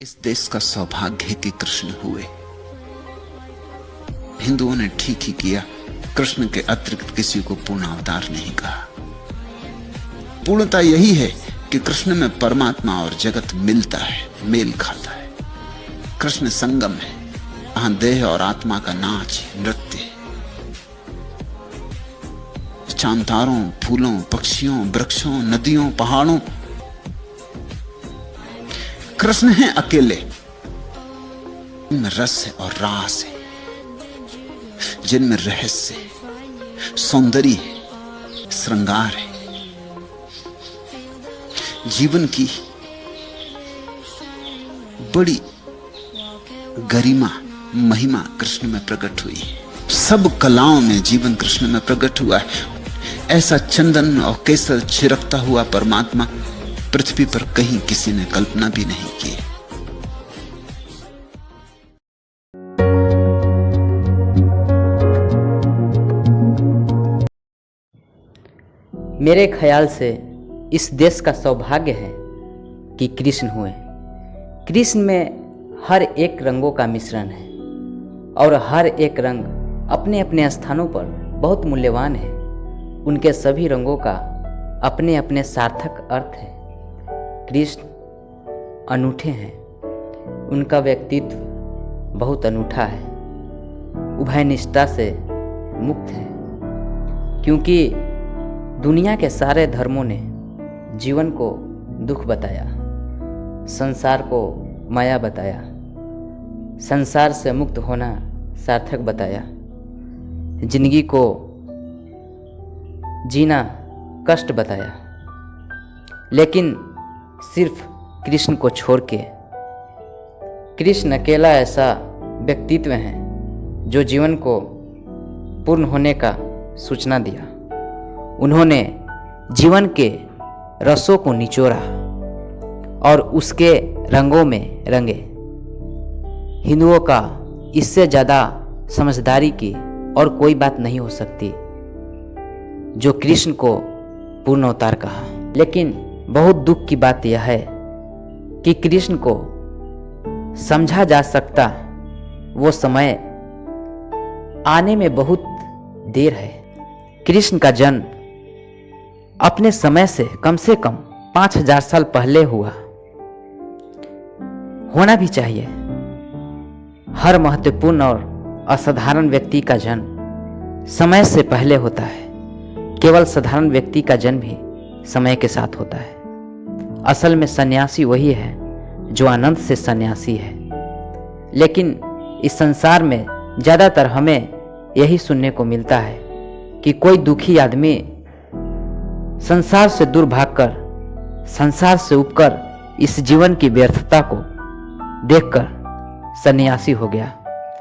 इस देश का सौभाग्य है कि कृष्ण हुए। हिंदुओं ने ठीक ही किया, कृष्ण के अतिरिक्त किसी को पूर्ण अवतार नहीं कहा। पूर्णता यही है कि कृष्ण में परमात्मा और जगत मिलता है, मेल खाता है। कृष्ण संगम है, वहां देह और आत्मा का नाच, नृत्य। चांतारों, फूलों, पक्षियों, वृक्षों, नदियों, पहाड़ों, कृष्ण है अकेले। इनमें रस है और रास है, जिनमें रहस्य है, सौंदर्य है, श्रृंगार है। जीवन की बड़ी गरिमा, महिमा कृष्ण में प्रकट हुई है। सब कलाओं में जीवन कृष्ण में प्रकट हुआ है। ऐसा चंदन और केसर छिड़कता हुआ परमात्मा पृथ्वी पर कहीं किसी ने कल्पना भी नहीं की। मेरे ख्याल से इस देश का सौभाग्य है कि कृष्ण हुए। कृष्ण में हर एक रंगों का मिश्रण है और हर एक रंग अपने अपने स्थानों पर बहुत मूल्यवान है। उनके सभी रंगों का अपने अपने सार्थक अर्थ है। कृष्ण अनूठे हैं, उनका व्यक्तित्व बहुत अनूठा है, उभयनिष्ठा से मुक्त है, क्योंकि दुनिया के सारे धर्मों ने जीवन को दुख बताया, संसार को माया बताया, संसार से मुक्त होना सार्थक बताया, जिंदगी को जीना कष्ट बताया। लेकिन सिर्फ कृष्ण को छोड़ के, कृष्ण अकेला ऐसा व्यक्तित्व है जो जीवन को पूर्ण होने का सूचना दिया। उन्होंने जीवन के रसों को निचोड़ा और उसके रंगों में रंगे। हिंदुओं का इससे ज़्यादा समझदारी की और कोई बात नहीं हो सकती जो कृष्ण को पूर्ण अवतार कहा। लेकिन बहुत दुख की बात यह है कि कृष्ण को समझा जा सकता वो समय आने में बहुत देर है। कृष्ण का जन्म अपने समय से कम 5000 साल पहले हुआ, होना भी चाहिए। हर महत्वपूर्ण और असाधारण व्यक्ति का जन्म समय से पहले होता है। केवल साधारण व्यक्ति का जन्म ही समय के साथ होता है। असल में सन्यासी वही है जो आनंद से सन्यासी है। लेकिन इस संसार में ज़्यादातर हमें यही सुनने को मिलता है कि कोई दुखी आदमी संसार से दूर भागकर, संसार से उपकर इस जीवन की व्यर्थता को देखकर सन्यासी हो गया।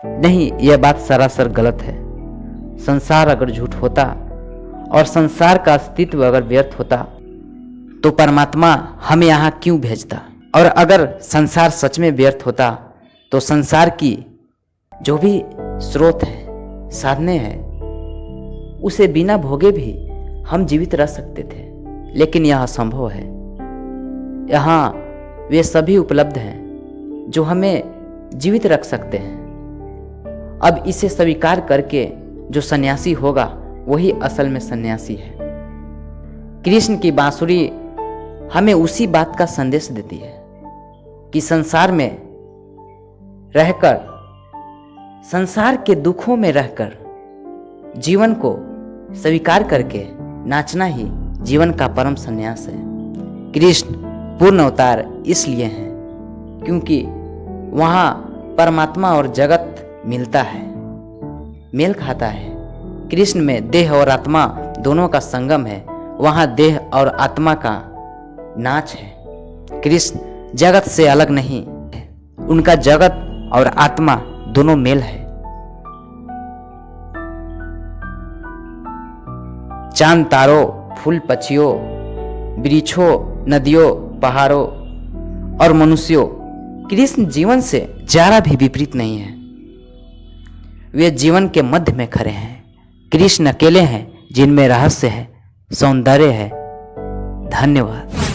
नहीं, यह बात सरासर गलत है। संसार अगर झूठ होता और संसार का अस्तित्व अगर व्यर्थ होता तो परमात्मा हमें यहाँ क्यों भेजता? और अगर संसार सच में व्यर्थ होता तो संसार की जो भी स्रोत है, साधने हैं, उसे बिना भोगे भी हम जीवित रह सकते थे। लेकिन यह असंभव है। यहाँ वे सभी उपलब्ध हैं जो हमें जीवित रख सकते हैं। अब इसे स्वीकार करके जो सन्यासी होगा वही असल में सन्यासी है। कृष्ण की बांसुरी हमें उसी बात का संदेश देती है कि संसार में रहकर, संसार के दुखों में रहकर जीवन को स्वीकार करके नाचना ही जीवन का परम संन्यास है। कृष्ण पूर्ण अवतार इसलिए हैं क्योंकि वहाँ परमात्मा और जगत मिलता है, मेल खाता है। कृष्ण में देह और आत्मा दोनों का संगम है, वहाँ देह और आत्मा का नाच है। कृष्ण जगत से अलग नहीं है, उनका जगत और आत्मा दोनों मेल है। चांद तारों, फूल पक्षियों, वृक्षों, नदियों, पहाड़ों और मनुष्यों, कृष्ण जीवन से जरा भी विपरीत नहीं है। वे जीवन के मध्य में खड़े हैं। कृष्ण अकेले हैं जिनमें रहस्य है, सौंदर्य है। धन्यवाद।